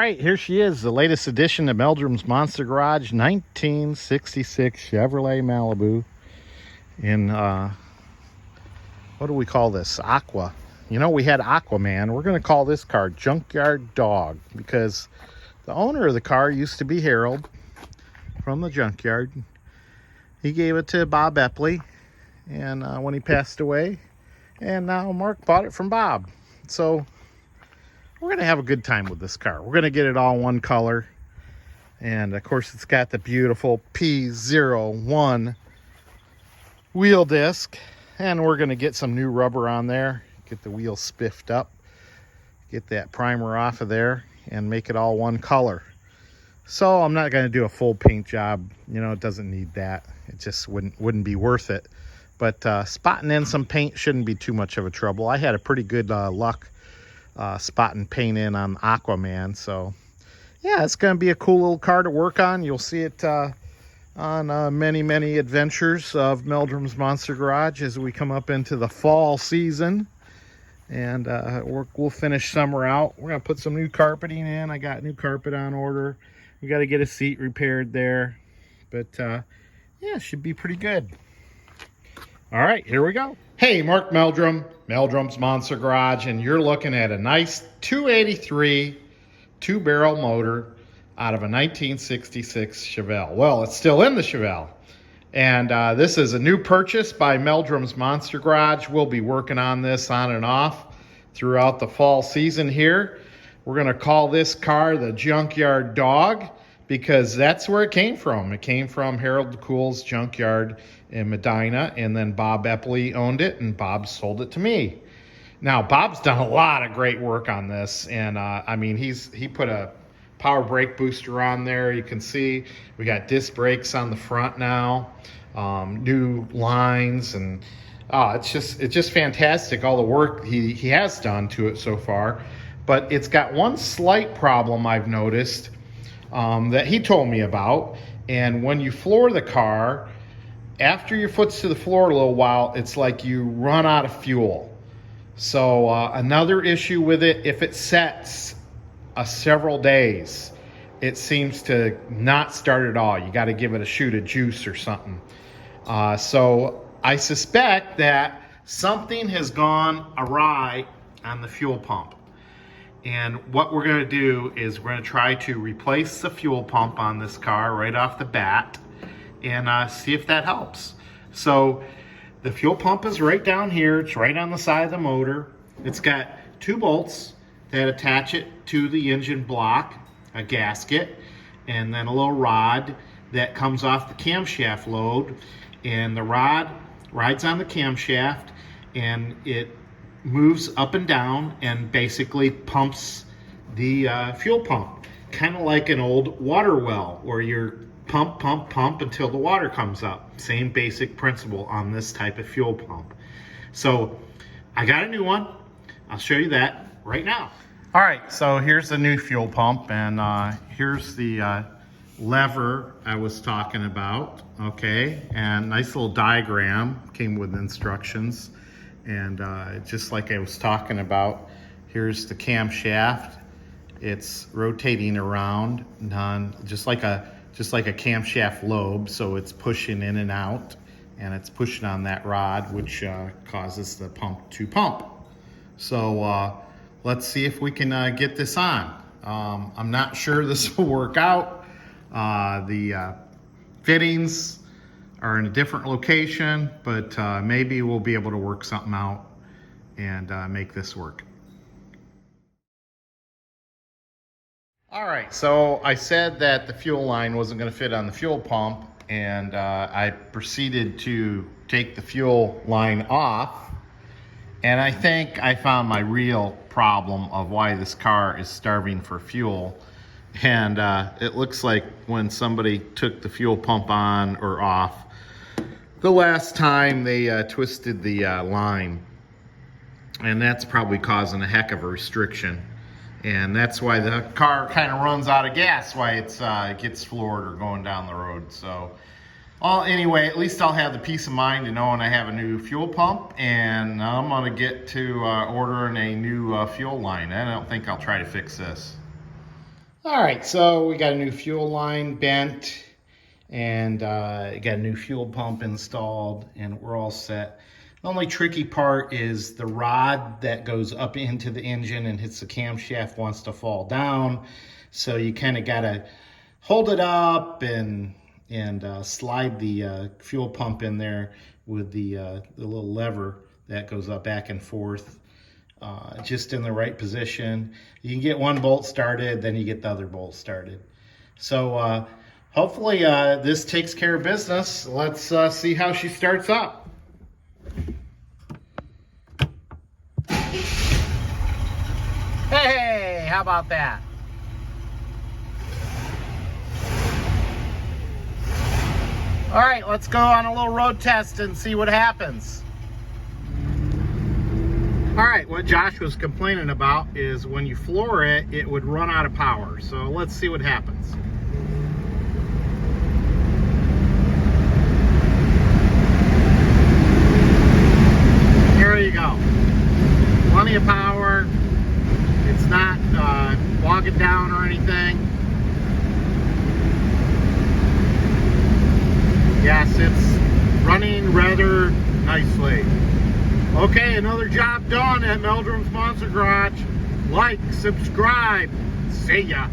right, here she is, the latest edition of Meldrum's Monster Garage, 1966 Chevrolet Malibu in, what do we call this? Aqua. You know, we had Aquaman. We're going to call this car Junkyard Dog because the owner of the car used to be Harold from the junkyard. He gave it to Bob Epley and when he passed away, and now Mark bought it from Bob. So we're going to have a good time with this car. We're going to get it all one color. And, of course, it's got the beautiful P01 wheel disc. And we're going to get some new rubber on there. Get the wheel spiffed up. Get that primer off of there. And make it all one color. So I'm not going to do a full paint job. You know, it doesn't need that. It just wouldn't be worth it. But spotting in some paint shouldn't be too much of a trouble. I had a pretty good luck spotting paint in on Aquaman. So yeah, it's going to be a cool little car to work on. You'll see it on many adventures of Meldrum's Monster Garage as we come up into the fall season. And we'll finish summer out. We're going to put some new carpeting in. I got new carpet on order. We got to get a seat repaired there. But yeah, it should be pretty good. All right, here we go. Hey, Mark Meldrum, Meldrum's Monster Garage, and you're looking at a nice 283 two-barrel motor out of a 1966 Chevelle. Well, it's still in the Chevelle. And this is a new purchase by Meldrum's Monster Garage. We'll be working on this on and off throughout the fall season here. We're going to call this car the Junkyard Dog because that's where it came from. It came from Harold DeCool's junkyard in Medina, and then Bob Epley owned it, and Bob sold it to me. Now, Bob's done a lot of great work on this, and I mean, he put a power brake booster on there. You can see we got disc brakes on the front now, new lines, and it's just fantastic, all the work he has done to it so far. But it's got one slight problem I've noticed that he told me about, and when you floor the car, after your foot's to the floor a little while, it's like you run out of fuel. So another issue with it, if it sets several days, it seems to not start at all. You got to give it a shoot of juice or something. So I suspect that something has gone awry on the fuel pump. And what we're going to do is we're going to try to replace the fuel pump on this car right off the bat and see if that helps. So the fuel pump is right down here. It's right on the side of the motor. It's got two bolts that attach it to the engine block, a gasket, and then a little rod that comes off the camshaft load. And the rod rides on the camshaft and it moves up and down and basically pumps the fuel pump, kind of like an old water well where you're pump until the water comes up. Same basic principle on this type of fuel pump. So I got a new one. I'll show you that right now. All right, so here's the new fuel pump, and here's the lever I was talking about, okay? And nice little diagram, came with instructions. And just like I was talking about, here's the camshaft. It's rotating around, just like a camshaft lobe, so it's pushing in and out, and it's pushing on that rod, which causes the pump to pump. So let's see if we can get this on. I'm not sure this will work out. The fittings are in a different location, but maybe we'll be able to work something out and make this work. All right, so I said that the fuel line wasn't going to fit on the fuel pump, and I proceeded to take the fuel line off, and I think I found my real problem of why this car is starving for fuel. And it looks like when somebody took the fuel pump on or off, the last time they twisted the line, and that's probably causing a heck of a restriction. And that's why the car kind of runs out of gas, why it gets floored or going down the road. So, well, anyway, at least I'll have the peace of mind to knowing I have a new fuel pump, and I'm going to get to ordering a new fuel line. I don't think I'll try to fix this. All right, so we got a new fuel line bent, and got a new fuel pump installed, and we're all set. The only tricky part is the rod that goes up into the engine and hits the camshaft wants to fall down. So you kind of got to hold it up and slide the fuel pump in there with the little lever that goes up back and forth, just in the right position. You can get one bolt started, then you get the other bolt started. So hopefully this takes care of business. Let's see how she starts up. Hey, how about that? All right, let's go on a little road test and see what happens. All right, what Josh was complaining about is when you floor it, it would run out of power. So let's see what happens. Here you go. Plenty of power. It's not bogging down or anything. Yes, it's running rather nicely. Okay, another job done at Meldrum's Monster Garage. Like, subscribe. See ya.